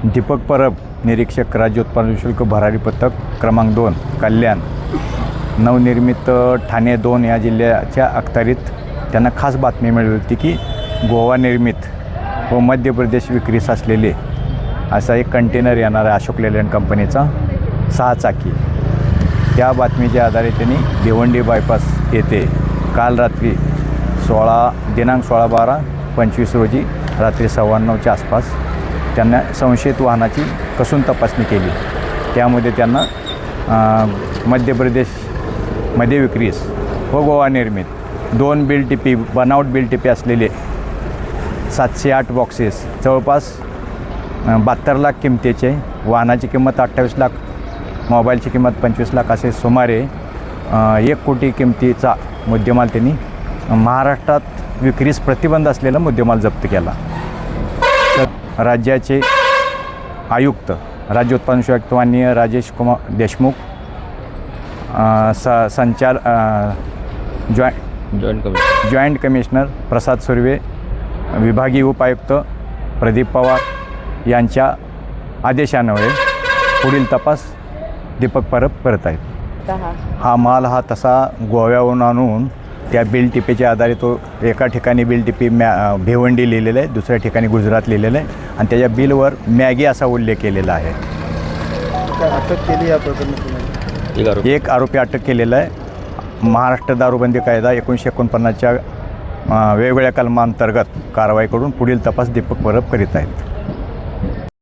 दीपक परब, निरीक्षक, राज्य उत्पादन शुल्क भरारी पथक क्रमांक 2, कल्याण, नवनिर्मित ठाणे 2 या जिल्ह्याच्या अखत्यारीत त्यांना खास बातमी मिळाली होती की गोवा निर्मित व मध्य प्रदेश विक्रीस असलेले असा एक कंटेनर येणार आहे अशोक लेलँड कंपनीचा 6 चाकी. त्या बातमीच्या आधारे त्यांनी भिवंडी बायपास येथे काल रात्री दिनांक 16/12/25 रोजी रात्री 9:15च्या आसपास त्यांना संशयित वाहनाची कसून तपासणी केली. त्यामध्ये त्यांना मध्य प्रदेशमध्ये विक्रीस व गोवा निर्मित 2 बिल टिपी बनावट बिल टिपी असलेले 708 बॉक्सेस जवळपास 72 लाख किमतीचे, वाहनाची किंमत 28 लाख, मोबाईलची किंमत 25 लाख असे सुमारे 1 कोटी किमतीचा मुद्देमाल त्यांनी महाराष्ट्रात विक्रीस प्रतिबंध असलेला मुद्देमाल जप्त केला. तर राज्याचे आयुक्त, राज्य उत्पादन शुल्क आयुक्त माननीय राजेश कुमार देशमुख, जॉईंट कमिशनर प्रसाद सुर्वे, विभागीय उपायुक्त प्रदीप पवार यांच्या आदेशान्वये पुढील तपास दीपक परब करत आहेत. हा माल हा तसा गोव्याहून आणून त्या बिल टिपेच्या आधारे तो एका ठिकाणी बिल टिपी भिवंडी लिहिलेलं आहे, दुसऱ्या ठिकाणी गुजरात लिहिलेलं आहे आणि त्याच्या बिलवर मॅगी असा उल्लेख केलेला आहे. अटक केली या प्रकरणी एक आरोपी अटक केलेला आहे. महाराष्ट्र दारूबंदी कायदा 1949च्या वेगवेगळ्या कलमांतर्गत कारवाई करून पुढील तपास दीपक परब करीत आहेत.